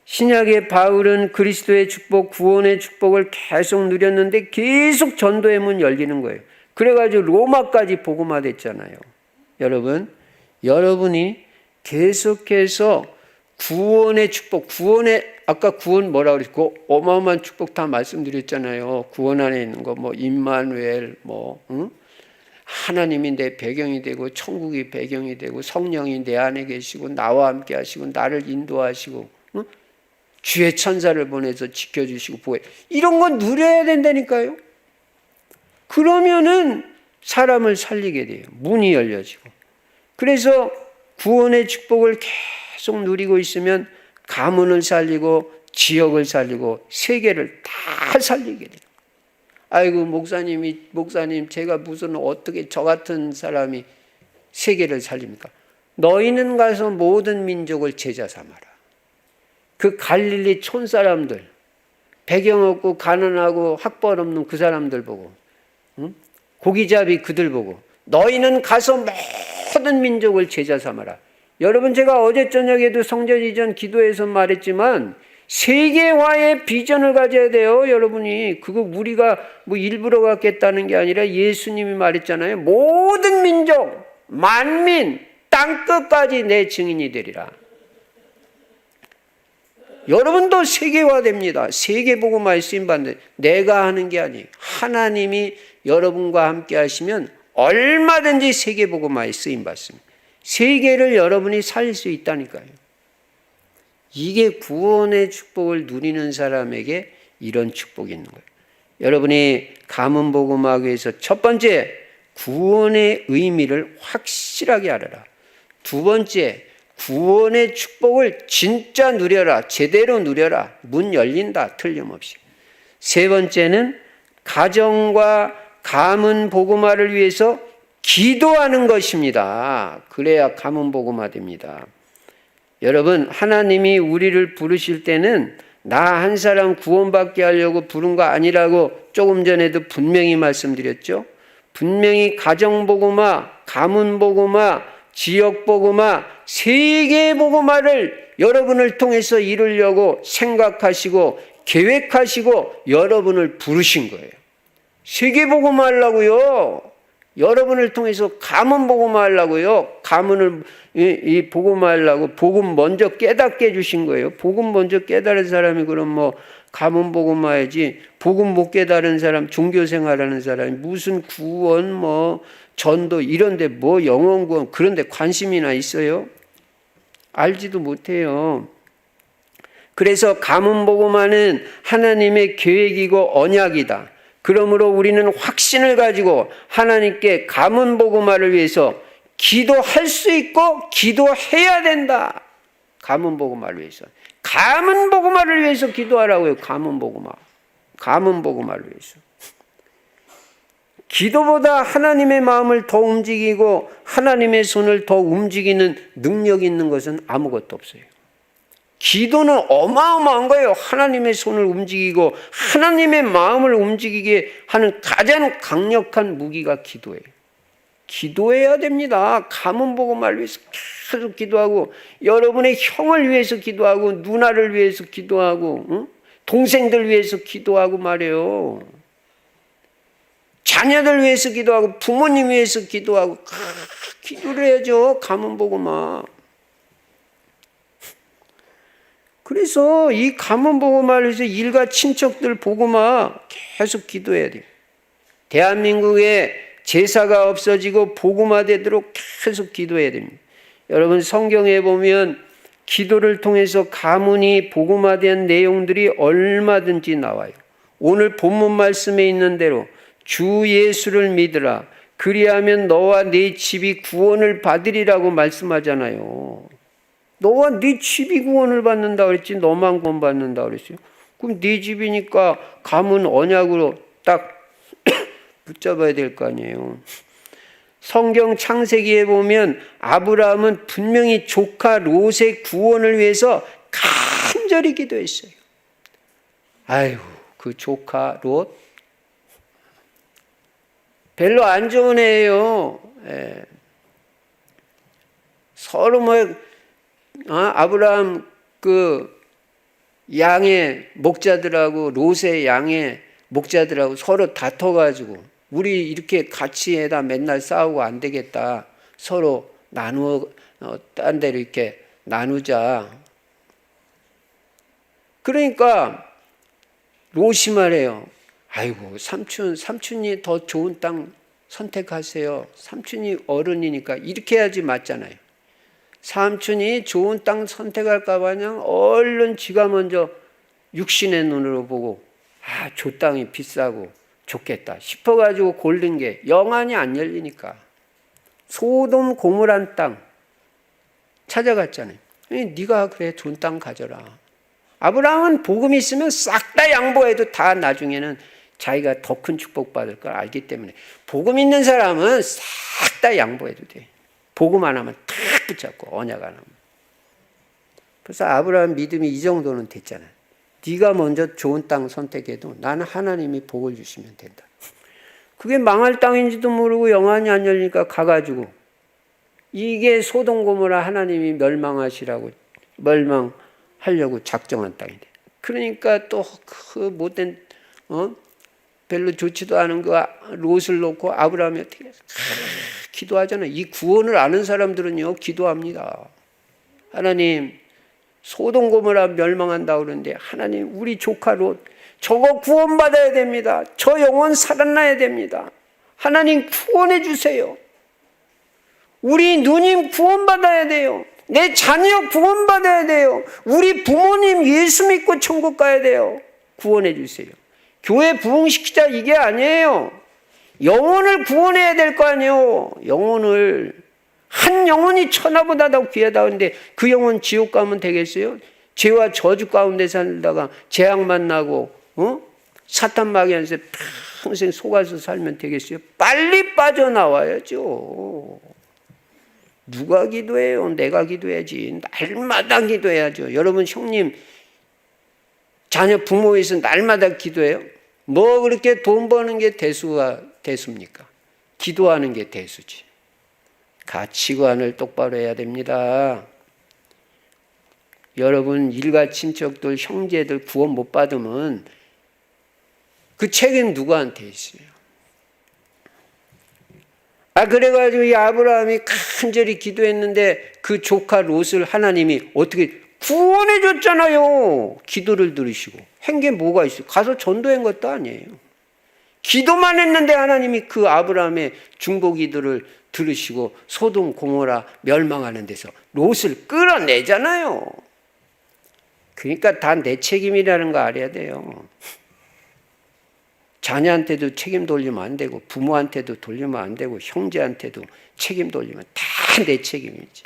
신약의 바울은 그리스도의 축복, 구원의 축복을 계속 누렸는데 계속 전도의 문 열리는 거예요. 그래가지고 로마까지 복음화됐잖아요. 여러분이 계속해서 구원의 축복, 아까 구원 뭐라고 그랬고, 어마어마한 축복 다 말씀드렸잖아요. 구원 안에 있는 거, 임마누엘, 하나님이 내 배경이 되고, 천국이 배경이 되고, 성령이 내 안에 계시고, 나와 함께 하시고, 나를 인도하시고, 주의 천사를 보내서 지켜주시고, 보호해. 이런 거 누려야 된다니까요. 그러면은 사람을 살리게 돼요. 문이 열려지고. 그래서 구원의 축복을 계속 누리고 있으면 가문을 살리고 지역을 살리고 세계를 다 살리게 돼요. 목사님 제가 무슨 어떻게 저 같은 사람이 세계를 살립니까? 너희는 가서 모든 민족을 제자 삼아라. 그 갈릴리 촌 사람들, 배경 없고 가난하고 학벌 없는 그 사람들 보고, 고기잡이 그들 보고, 너희는 가서 모든 민족을 제자 삼아라. 여러분, 제가 어제 저녁에도 성전 이전 기도에서 말했지만 세계화의 비전을 가져야 돼요. 여러분이 그거 우리가 일부러 갖겠다는 게 아니라 예수님이 말했잖아요. 모든 민족, 만민, 땅끝까지 내 증인이 되리라. 여러분도 세계화됩니다. 세계복음화에 쓰임받는, 내가 하는 게 아니에요. 하나님이 여러분과 함께 하시면 얼마든지 세계복음화에 쓰임받습니다. 세계를 여러분이 살릴 수 있다니까요. 이게 구원의 축복을 누리는 사람에게 이런 축복이 있는 거예요. 여러분이 가문복음하기 위해서 첫 번째, 구원의 의미를 확실하게 알아라. 두 번째, 구원의 축복을 진짜 누려라. 제대로 누려라. 문 열린다. 틀림없이. 세 번째는 가정과 가문 복음화를 위해서 기도하는 것입니다. 그래야 가문 복음화 됩니다. 여러분, 하나님이 우리를 부르실 때는 나 한 사람 구원받게 하려고 부른 거 아니라고 조금 전에도 분명히 말씀드렸죠. 분명히 가정 복음화, 가문 복음화, 지역 복음화, 세계 복음화를 여러분을 통해서 이루려고 생각하시고 계획하시고 여러분을 부르신 거예요. 세계복음화 하려고요. 여러분을 통해서 가문 복음화 하려고요. 가문을 이 복음화 하려고 복음 먼저 깨닫게 해주신 거예요. 복음 먼저 깨달은 사람이 그럼 뭐 가문 복음화야지, 복음 못 깨달은 사람, 종교 생활하는 사람이 무슨 구원 뭐 전도 이런데 뭐 영원 구원 그런데 관심이나 있어요? 알지도 못해요. 그래서 가문 복음화는 하나님의 계획이고 언약이다. 그러므로 우리는 확신을 가지고 하나님께 가문 복음화를 위해서 기도할 수 있고 기도해야 된다. 가문 복음화를 위해서. 가문 복음화를 위해서 기도하라고요. 가문 복음화. 가문 복음화를 위해서. 기도보다 하나님의 마음을 더 움직이고 하나님의 손을 더 움직이는 능력이 있는 것은 아무것도 없어요. 기도는 어마어마한 거예요. 하나님의 손을 움직이고 하나님의 마음을 움직이게 하는 가장 강력한 무기가 기도예요. 기도해야 됩니다. 가문 복음화를 위해서 계속 기도하고 여러분의 형을 위해서 기도하고 누나를 위해서 기도하고 동생들 위해서 기도하고 말이에요. 자녀들 위해서 기도하고 부모님 위해서 기도하고 기도를 해야죠. 가문 복음화. 그래서 이 가문 복음화를 위해서 일가 친척들 복음화 계속 기도해야 돼요. 대한민국에 제사가 없어지고 복음화되도록 계속 기도해야 됩니다. 여러분 성경에 보면 기도를 통해서 가문이 복음화된 내용들이 얼마든지 나와요. 오늘 본문 말씀에 있는 대로 주 예수를 믿으라. 그리하면 너와 네 집이 구원을 받으리라고 말씀하잖아요. 너와 네 집이 구원을 받는다 그랬지 너만 구원 받는다 그랬어요. 그럼 네 집이니까 가문 언약으로 딱 붙잡아야 될 거 아니에요. 성경 창세기에 보면 아브라함은 분명히 조카 롯의 구원을 위해서 간절히 기도했어요. 아이고 그 조카 롯 별로 안 좋은 애예요. 서로 뭐 아브라함 그 양의 목자들하고 롯의 양의 목자들하고 서로 다퉈가지고 우리 이렇게 같이 해다 맨날 싸우고 안 되겠다. 서로 나누어 딴 데로 이렇게 나누자. 그러니까 롯이 말해요. 아이고 삼촌이 더 좋은 땅 선택하세요. 삼촌이 어른이니까 이렇게 해야지 맞잖아요. 삼촌이 좋은 땅 선택할까 봐 그냥 얼른 지가 먼저 육신의 눈으로 보고 저 땅이 비싸고 좋겠다 싶어가지고 고른 게 영안이 안 열리니까 소돔 고모란 땅 찾아갔잖아요. 네가 그래 좋은 땅 가져라. 아브라함은 복음이 있으면 싹 다 양보해도 다 나중에는 자기가 더 큰 축복받을 걸 알기 때문에 복음 있는 사람은 싹 다 양보해도 돼. 복음 안 하면 탁 붙잡고 언약 안 하면. 그래서 아브라함 믿음이 이 정도는 됐잖아요. 네가 먼저 좋은 땅 선택해도 나는 하나님이 복을 주시면 된다. 그게 망할 땅인지도 모르고 영안이 안 열리니까 가가지고 이게 소돔 고모라 하나님이 멸망하시라고 멸망하려고 작정한 땅인데 그러니까 또 그 못된 별로 좋지도 않은 그 롯을 놓고 아브라함이 어떻게 기도하잖아요. 이 구원을 아는 사람들은요 기도합니다. 하나님 소돔 고모라 멸망한다 그러는데 하나님 우리 조카 롯 저거 구원받아야 됩니다. 저 영혼 살아나야 됩니다. 하나님 구원해 주세요. 우리 누님 구원받아야 돼요. 내 자녀 구원받아야 돼요. 우리 부모님 예수 믿고 천국 가야 돼요. 구원해 주세요. 교회 부흥시키자 이게 아니에요. 영혼을 구원해야 될 거 아니에요. 영혼을. 한 영혼이 천하보다 더 귀하다. 그런데 그 영혼 지옥 가면 되겠어요? 죄와 저주 가운데 살다가 재앙 만나고 사탄 마귀한테 평생 속아서 살면 되겠어요? 빨리 빠져나와야죠. 누가 기도해요? 내가 기도해야지. 날마다 기도해야죠. 여러분 형님 자녀 부모 위해서 날마다 기도해요? 뭐 그렇게 돈 버는 게 대수입니까? 기도하는 게 대수지. 가치관을 똑바로 해야 됩니다. 여러분 일가 친척들 형제들 구원 못 받으면 그 책임 누구한테 있어요? 그래가지고 이 아브라함이 간절히 기도했는데 그 조카 롯을 하나님이 어떻게 구원해 줬잖아요. 기도를 들으시고. 한 게 뭐가 있어요? 가서 전도한 것도 아니에요. 기도만 했는데 하나님이 그 아브라함의 중보 기도를 들으시고 소돔 고모라 멸망하는 데서 롯을 끌어내잖아요. 그러니까 다 내 책임이라는 거 알아야 돼요. 자녀한테도 책임 돌리면 안 되고 부모한테도 돌리면 안 되고 형제한테도 책임 돌리면 다 내 책임이지.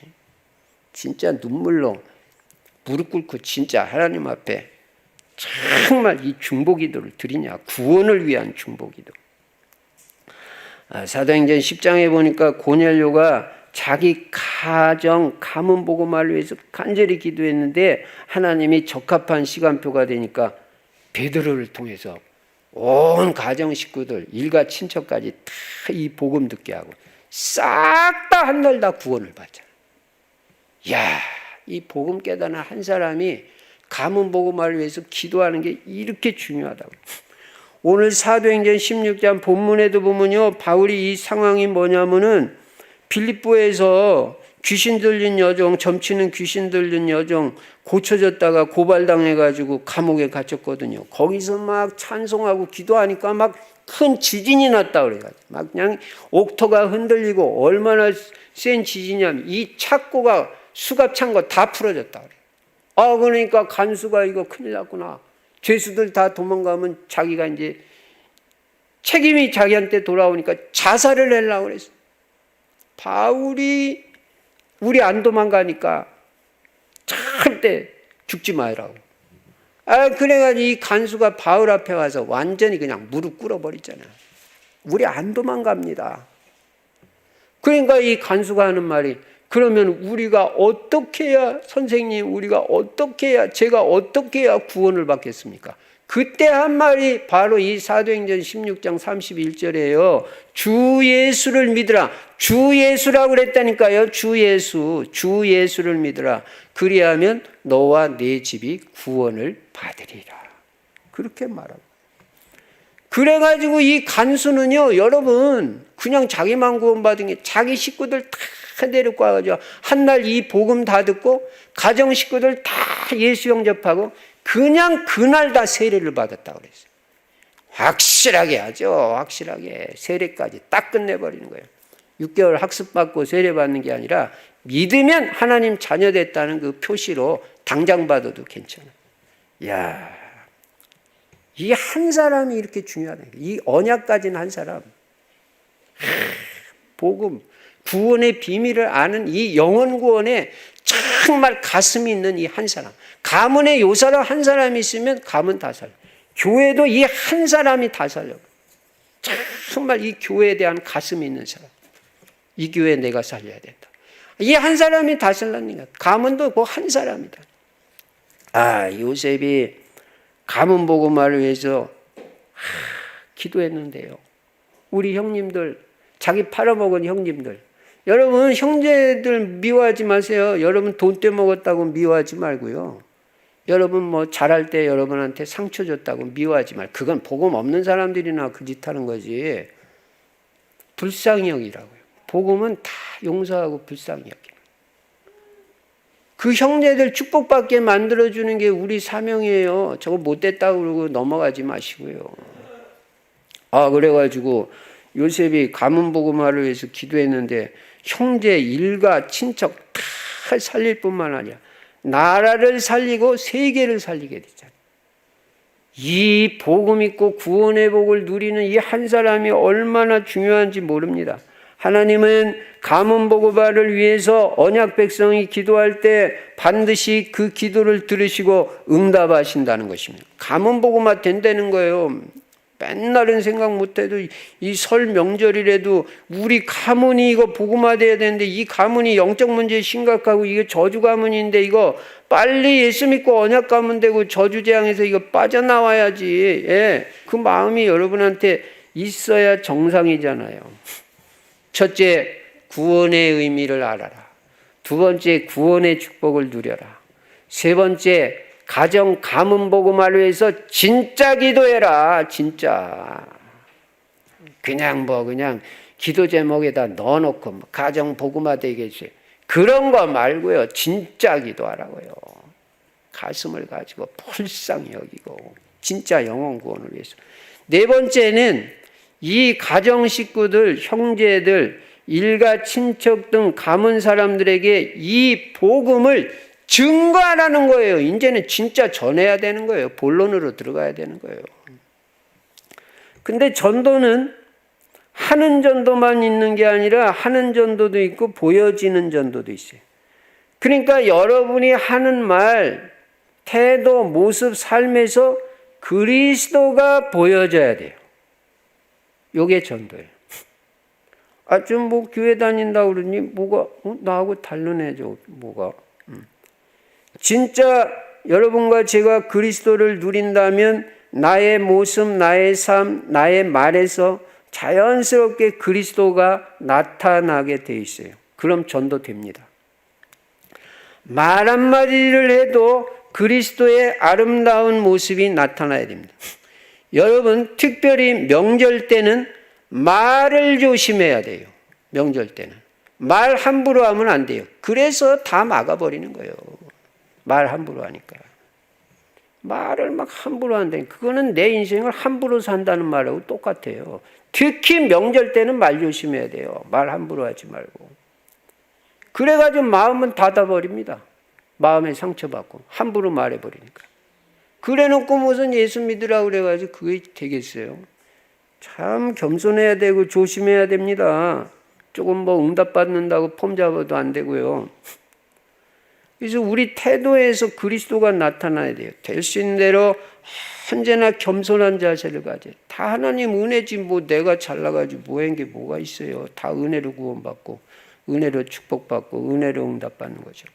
진짜 눈물로 무릎 꿇고 진짜 하나님 앞에 정말 이 중보기도를 드리냐. 구원을 위한 중보기도. 사도행전 10장에 보니까 고넬료가 자기 가정 가문 복음화를 위해서 간절히 기도했는데 하나님이 적합한 시간표가 되니까 베드로를 통해서 온 가정 식구들 일가 친척까지 다 이 복음 듣게 하고 싹 다 한 날 다 구원을 받잖아. 야, 이 복음 깨닫는 한 사람이 가문 복음화를 위해서 기도하는 게 이렇게 중요하다고. 오늘 사도행전 16장 본문에도 보면요, 바울이 이 상황이 뭐냐면은 빌립보에서 귀신 들린 여종, 점치는 귀신 들린 여종 고쳐졌다가 고발당해가지고 감옥에 갇혔거든요. 거기서 막 찬송하고 기도하니까 막 큰 지진이 났다 그래가지고 막 그냥 옥토가 흔들리고 얼마나 센 지진이냐면 이 착고가 수갑 찬 거 다 풀어졌다 그래. 그러니까 간수가 이거 큰일 났구나. 죄수들 다 도망가면 자기가 이제 책임이 자기한테 돌아오니까 자살을 하려고 그랬어. 바울이 우리 안 도망가니까 절대 죽지 말라고. 그래가지고 이 간수가 바울 앞에 와서 완전히 그냥 무릎 꿇어버리잖아. 우리 안 도망갑니다. 그러니까 이 간수가 하는 말이 그러면 우리가 어떻게 해야 선생님 우리가 어떻게 해야 제가 어떻게 해야 구원을 받겠습니까? 그때 한 말이 바로 이 사도행전 16장 31절이에요. 주 예수를 믿으라. 주 예수라고 그랬다니까요. 주 예수를 믿으라. 그리하면 너와 네 집이 구원을 받으리라. 그렇게 말하고. 그래가지고 이 간수는요, 여러분 그냥 자기만 구원받은 게 자기 식구들 다 데리고 와가지고 한날 이 복음 다 듣고 가정 식구들 다 예수 영접하고 그냥 그날 다 세례를 받았다고 그랬어요. 확실하게 하죠. 확실하게 세례까지 딱 끝내버리는 거예요. 6개월 학습받고 세례받는 게 아니라 믿으면 하나님 자녀 됐다는 그 표시로 당장 받아도 괜찮아. 이야, 이 한 사람이 이렇게 중요하다. 이 언약 가진 한 사람, 복음, 구원의 비밀을 아는 이 영혼 구원에 정말 가슴이 있는 이 한 사람. 가문에 요 사람 한 사람이 있으면 가문 다 살려. 교회도 이 한 사람이 다 살려. 정말 이 교회에 대한 가슴이 있는 사람. 이 교회 내가 살려야 된다. 이 한 사람이 다 살라니까. 가문도 그 한 사람이다. 요셉이 가문 복음화를 위해서 기도했는데요. 우리 형님들, 자기 팔아먹은 형님들. 여러분 형제들 미워하지 마세요. 여러분 돈 떼먹었다고 미워하지 말고요. 여러분 뭐 잘할 때 여러분한테 상처 줬다고 미워하지 말고. 그건 복음 없는 사람들이나 그 짓 하는 거지. 불쌍히 여기라고요. 복음은 다 용서하고 불쌍히 여기. 그 형제들 축복받게 만들어주는 게 우리 사명이에요. 저거 못됐다고 그러고 넘어가지 마시고요. 그래가지고 요셉이 가문 복음화를 위해서 기도했는데 형제, 일가, 친척 다 살릴 뿐만 아니라 나라를 살리고 세계를 살리게 되잖아요. 이 복음 있고 구원의 복을 누리는 이 한 사람이 얼마나 중요한지 모릅니다. 하나님은 가문 복음화를 위해서 언약 백성이 기도할 때 반드시 그 기도를 들으시고 응답하신다는 것입니다. 가문 복음화 된다는 거예요. 맨날은 생각 못해도 이 설 명절이라도 우리 가문이 이거 복음화돼야 되는데 이 가문이 영적 문제 심각하고 이게 저주 가문인데 이거 빨리 예수 믿고 언약 가문 되고 저주 재앙에서 이거 빠져나와야지. 그 마음이 여러분한테 있어야 정상이잖아요. 첫째, 구원의 의미를 알아라. 두 번째, 구원의 축복을 누려라. 세 번째, 가정 가문 복음화를 위해서 진짜 기도해라. 진짜. 그냥 기도 제목에다 넣어놓고 가정 복음화 되게 해주세요. 그런 거 말고요. 진짜 기도하라고요. 가슴을 가지고 불쌍히 여기고 진짜 영혼 구원을 위해서. 네 번째는 이 가정 식구들, 형제들, 일가 친척 등 가문 사람들에게 이 복음을 증거하라는 거예요. 이제는 진짜 전해야 되는 거예요. 본론으로 들어가야 되는 거예요. 근데 전도는 하는 전도만 있는 게 아니라 하는 전도도 있고 보여지는 전도도 있어요. 그러니까 여러분이 하는 말, 태도, 모습, 삶에서 그리스도가 보여져야 돼요. 요게 전도예요. 좀 교회 다닌다고 그러니 뭐가 나하고 다르네. 뭐가. 진짜 여러분과 제가 그리스도를 누린다면 나의 모습, 나의 삶, 나의 말에서 자연스럽게 그리스도가 나타나게 돼 있어요. 그럼 전도됩니다. 말 한마디를 해도 그리스도의 아름다운 모습이 나타나야 됩니다. 여러분, 특별히 명절 때는 말을 조심해야 돼요. 명절 때는. 말 함부로 하면 안 돼요. 그래서 다 막아버리는 거예요. 말 함부로 하니까. 말을 막 함부로 한다니까. 그거는 내 인생을 함부로 산다는 말하고 똑같아요. 특히 명절 때는 말 조심해야 돼요. 말 함부로 하지 말고. 그래가지고 마음은 닫아버립니다. 마음에 상처받고 함부로 말해버리니까. 그래놓고 무슨 예수 믿으라고 그래가지고 그게 되겠어요? 참 겸손해야 되고 조심해야 됩니다. 조금 응답받는다고 폼 잡아도 안 되고요. 그래서 우리 태도에서 그리스도가 나타나야 돼요. 될 수 있는 대로 언제나 겸손한 자세를 가져요. 다 하나님 은혜지 내가 잘나가지고 뭐한 게 뭐가 있어요. 다 은혜로 구원받고 은혜로 축복받고 은혜로 응답받는 거죠.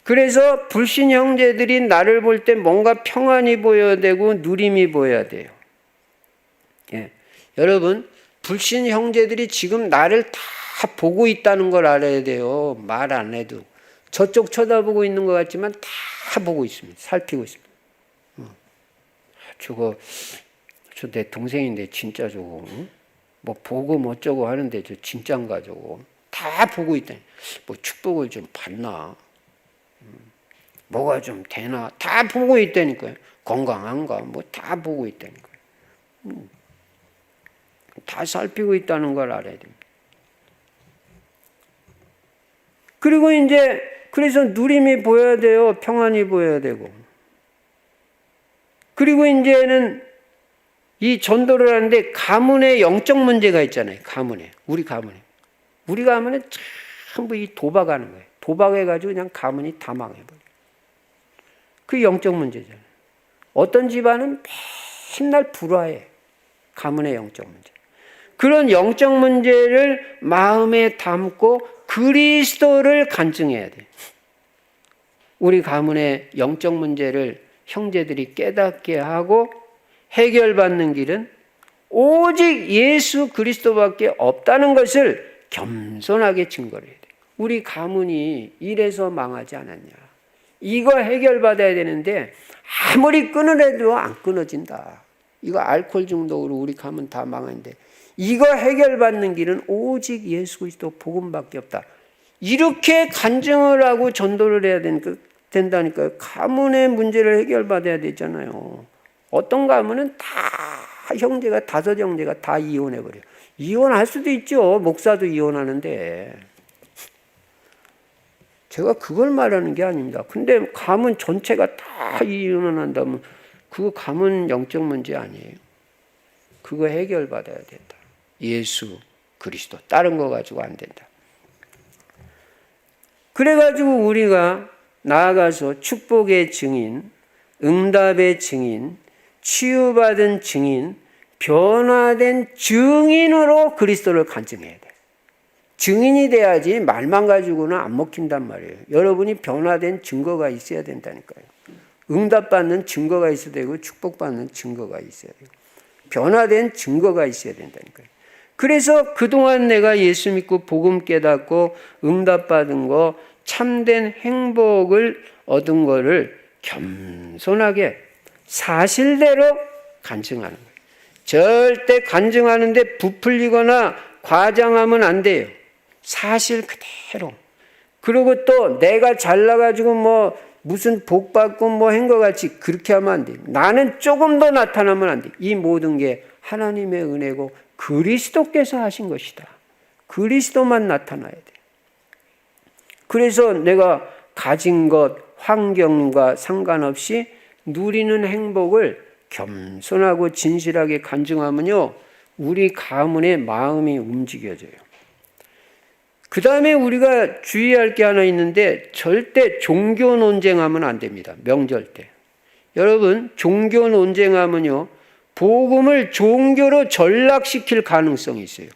그래서 불신 형제들이 나를 볼 때 뭔가 평안이 보여야 되고 누림이 보여야 돼요. 예. 여러분, 불신 형제들이 지금 나를 다 보고 있다는 걸 알아야 돼요. 말 안 해도. 저쪽 쳐다보고 있는 것 같지만 다 보고 있습니다. 살피고 있습니다. 저 내 동생인데 진짜 저거 보고 어쩌고 하는데 저 진짠가 저거 다 보고 있다니. 축복을 좀 받나? 뭐가 좀 되나? 다 보고 있다니까요. 건강한가? 다 보고 있다니까요. 다 살피고 있다는 걸 알아야 됩니다. 그리고 그래서 누림이 보여야 돼요. 평안이 보여야 되고. 그리고 이제는 이 전도를 하는데 가문에 영적 문제가 있잖아요. 우리 가문에 전부 이 도박하는 거예요. 도박해가지고 그냥 가문이 다 망해버려요. 그 영적 문제잖아요. 어떤 집안은 맨날 불화해. 가문의 영적 문제. 그런 영적 문제를 마음에 담고 그리스도를 간증해야 돼요. 우리 가문의 영적 문제를 형제들이 깨닫게 하고 해결받는 길은 오직 예수 그리스도밖에 없다는 것을 겸손하게 증거를 해야 돼요. 우리 가문이 이래서 망하지 않았냐. 이거 해결받아야 되는데 아무리 끊으려도 안 끊어진다. 이거 알코올 중독으로 우리 가문 다 망하는데 이거 해결받는 길은 오직 예수 그리스도 복음밖에 없다. 이렇게 간증을 하고 전도를 해야 된다니까요. 가문의 문제를 해결받아야 되잖아요. 어떤 가문은 다 형제가 5 형제가 다 이혼해버려요. 이혼할 수도 있죠. 목사도 이혼하는데. 제가 그걸 말하는 게 아닙니다. 근데 가문 전체가 다 이혼을 한다면 그거 가문 영적 문제 아니에요. 그거 해결받아야 된다. 예수 그리스도. 다른 거 가지고 안 된다. 그래가지고 우리가 나아가서 축복의 증인, 응답의 증인, 치유받은 증인, 변화된 증인으로 그리스도를 간증해야 돼. 증인이 돼야지 말만 가지고는 안 먹힌단 말이에요. 여러분이 변화된 증거가 있어야 된다니까요. 응답받는 증거가 있어야 되고 축복받는 증거가 있어야 되고 변화된 증거가 있어야 된다니까요. 그래서 그동안 내가 예수 믿고 복음 깨닫고 응답받은 거, 참된 행복을 얻은 거를 겸손하게 사실대로 간증하는 거예요. 절대 간증하는데 부풀리거나 과장하면 안 돼요. 사실 그대로. 그리고 또 내가 잘나가지고 뭐 무슨 복 받고 뭐 한 것 같이 그렇게 하면 안 돼요. 나는 조금 더 나타나면 안 돼요. 이 모든 게 하나님의 은혜고 그리스도께서 하신 것이다. 그리스도만 나타나야 돼요. 그래서 내가 가진 것, 환경과 상관없이 누리는 행복을 겸손하고 진실하게 간증하면요, 우리 가문의 마음이 움직여져요. 그 다음에 우리가 주의할 게 하나 있는데 절대 종교 논쟁하면 안 됩니다. 명절 때. 여러분, 종교 논쟁하면요, 복음을 종교로 전락시킬 가능성이 있어요.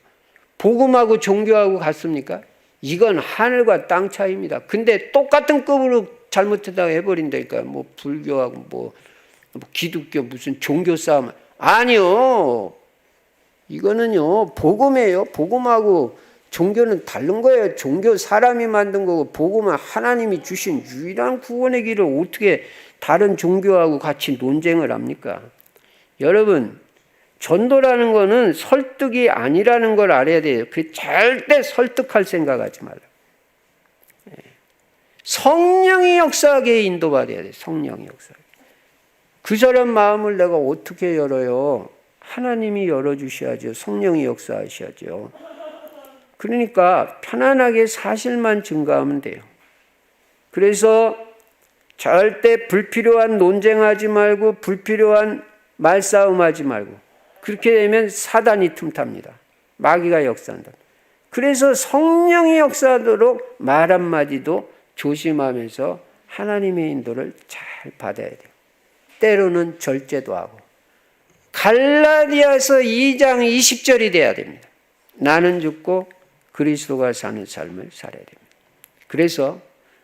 복음하고 종교하고 같습니까? 이건 하늘과 땅 차이입니다. 근데 똑같은 급으로 잘못하다가 해버린다니까요. 뭐 불교하고 뭐 기독교 무슨 종교 싸움. 아니요. 이거는요, 복음이에요. 복음하고 종교는 다른 거예요. 종교 사람이 만든 거고 복음은 하나님이 주신 유일한 구원의 길을 어떻게 다른 종교하고 같이 논쟁을 합니까? 여러분, 전도라는 거는 설득이 아니라는 걸 알아야 돼요. 그 절대 설득할 생각하지 말라. 성령이 역사하게 인도받아야 돼요. 성령이 역사하게. 그 사람 마음을 내가 어떻게 열어요? 하나님이 열어주셔야죠. 성령이 역사하셔야죠. 그러니까 편안하게 사실만 증거하면 돼요. 그래서 절대 불필요한 논쟁하지 말고 불필요한 말싸움하지 말고 그렇게 되면 사단이 틈탑니다. 마귀가 역사한다. 그래서 성령이 역사하도록 말 한마디도 조심하면서 하나님의 인도를 잘 받아야 돼요. 때로는 절제도 하고. 갈라디아서 2장 20절이 돼야 됩니다. 나는 죽고 그리스도가 사는 삶을 살아야 됩니다. 그래서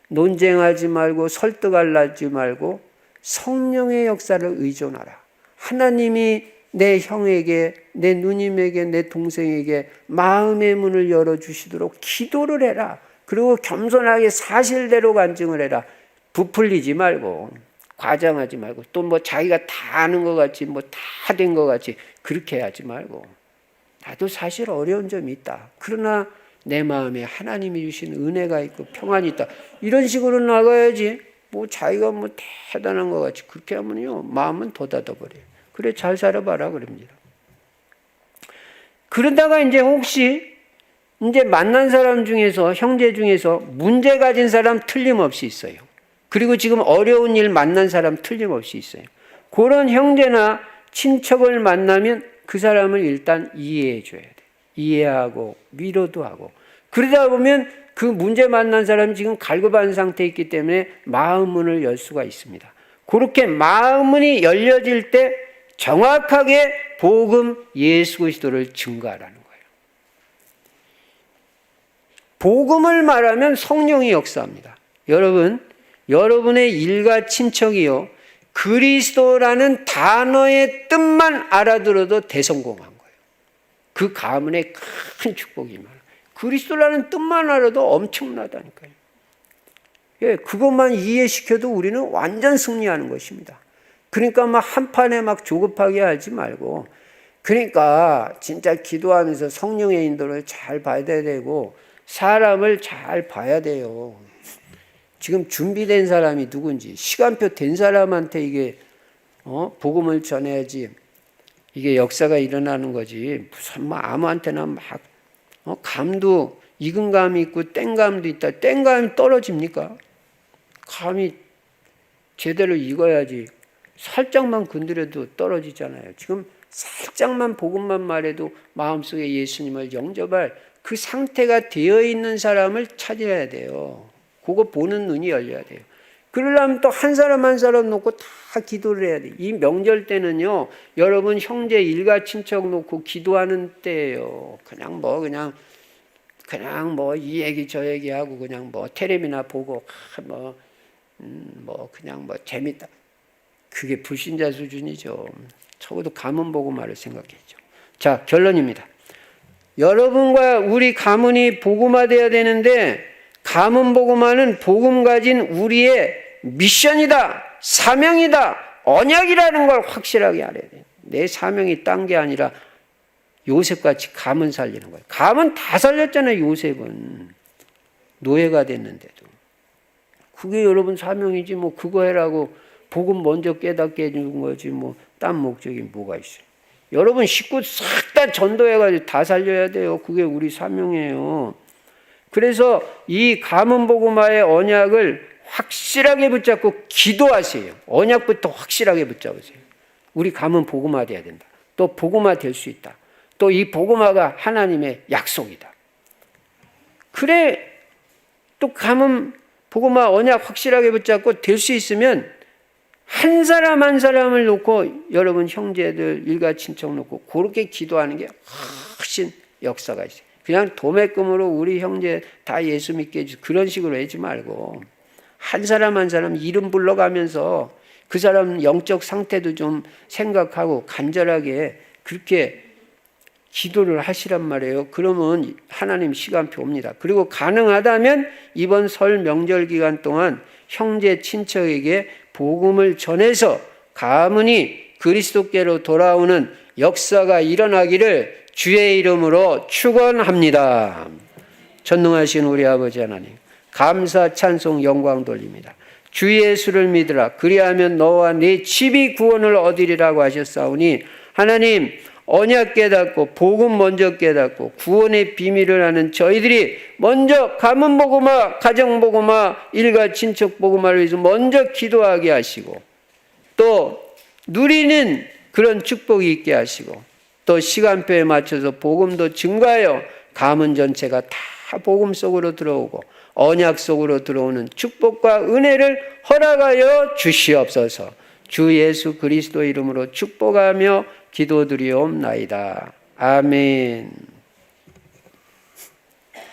논쟁하지 말고 설득하지 말고 성령의 역사를 의존하라. 하나님이 내 형에게, 내 누님에게, 내 동생에게 마음의 문을 열어주시도록 기도를 해라. 그리고 겸손하게 사실대로 간증을 해라. 부풀리지 말고 과장하지 말고 또 뭐 자기가 다 아는 것 같이 뭐 다 된 것 같이 그렇게 하지 말고 나도 사실 어려운 점이 있다. 그러나 내 마음에 하나님이 주신 은혜가 있고 평안이 있다. 이런 식으로 나가야지 뭐 자기가 뭐 대단한 것 같이 그렇게 하면요 마음은 더 닫아버려요. 그래 잘 살아봐라 그럽니다. 그러다가 이제 혹시 이제 만난 사람 중에서 형제 중에서 문제 가진 사람 틀림없이 있어요. 그리고 지금 어려운 일 만난 사람 틀림없이 있어요. 그런 형제나 친척을 만나면 그 사람을 일단 이해해 줘야 돼요. 이해하고 위로도 하고. 그러다 보면 그 문제 만난 사람이 지금 갈급한 상태에 있기 때문에 마음 문을 열 수가 있습니다. 그렇게 마음 문이 열려질 때 정확하게 복음 예수 그리스도를 증거하라는 거예요. 복음을 말하면 성령이 역사합니다. 여러분의 일가 친척이요. 그리스도라는 단어의 뜻만 알아들어도 대성공한 거예요. 그 가문에 큰 축복이 많아요. 그리스도라는 뜻만 알아도 엄청나다니까요. 예, 그것만 이해시켜도 우리는 완전 승리하는 것입니다. 그러니까 막 한판에 막 조급하게 하지 말고, 그러니까 진짜 기도하면서 성령의 인도를 잘 봐야 되고, 사람을 잘 봐야 돼요. 지금 준비된 사람이 누군지, 시간표 된 사람한테 이게, 복음을 전해야지, 이게 역사가 일어나는 거지. 무슨 뭐 아무한테나 막, 감도, 익은 감이 있고 땡감도 있다. 땡감이 떨어집니까? 감이 제대로 익어야지. 살짝만 건드려도 떨어지잖아요. 지금 살짝만 복음만 말해도 마음속에 예수님을 영접할 그 상태가 되어 있는 사람을 찾아야 돼요. 그거 보는 눈이 열려야 돼요. 그러려면 또 한 사람 한 사람 놓고 다 기도를 해야 돼요. 이 명절 때는요, 여러분 형제 일가 친척 놓고 기도하는 때예요. 그냥 이 얘기 저 얘기 하고 그냥 뭐 텔레비나 보고 그냥 재밌다. 그게 불신자 수준이죠. 적어도 가문 보고 말을 생각했죠. 자, 결론입니다. 여러분과 우리 가문이 복음화되어야 되는데 가문 복음화는 복음 가진 우리의 미션이다, 사명이다, 언약이라는 걸 확실하게 알아야 돼요. 내 사명이 딴 게 아니라 요셉같이 가문 살리는 거예요. 가문 다 살렸잖아요. 요셉은 노예가 됐는데도. 그게 여러분 사명이지 뭐 그거 해라고 복음 먼저 깨닫게 해주는 거지 뭐 딴 목적이 뭐가 있어요. 여러분 식구 싹 다 전도해가지고 다 살려야 돼요. 그게 우리 사명이에요. 그래서 이 가문 복음화의 언약을 확실하게 붙잡고 기도하세요. 언약부터 확실하게 붙잡으세요. 우리 가문 복음화 돼야 된다. 또 복음화 될 수 있다. 또 이 복음화가 하나님의 약속이다. 그래 또 가문 복음화 언약 확실하게 붙잡고 될 수 있으면 한 사람 한 사람을 놓고 여러분 형제들 일가 친척 놓고 그렇게 기도하는 게 훨씬 역사가 있어요. 그냥 도매금으로 우리 형제 다 예수 믿게 해주 그런 식으로 하지 말고 한 사람 한 사람 이름 불러가면서 그 사람 영적 상태도 좀 생각하고 간절하게 그렇게 기도를 하시란 말이에요. 그러면 하나님 시간표 옵니다. 그리고 가능하다면 이번 설 명절 기간 동안 형제 친척에게 복음을 전해서 가문이 그리스도께로 돌아오는 역사가 일어나기를 주의 이름으로 축원합니다. 전능하신 우리 아버지 하나님, 감사 찬송 영광 돌립니다. 주 예수를 믿으라. 그리하면 너와 네 집이 구원을 얻으리라고 하셨사오니 하나님 언약 깨닫고 복음 먼저 깨닫고 구원의 비밀을 아는 저희들이 먼저 가문 복음화, 가정 복음화, 일가 친척 복음화를 위해서 먼저 기도하게 하시고 또 누리는 그런 축복이 있게 하시고 또 시간표에 맞춰서 복음도 증가하여 가문 전체가 다 복음 속으로 들어오고 언약 속으로 들어오는 축복과 은혜를 허락하여 주시옵소서. 주 예수 그리스도 이름으로 축복하며 기도드리옵나이다. 아멘.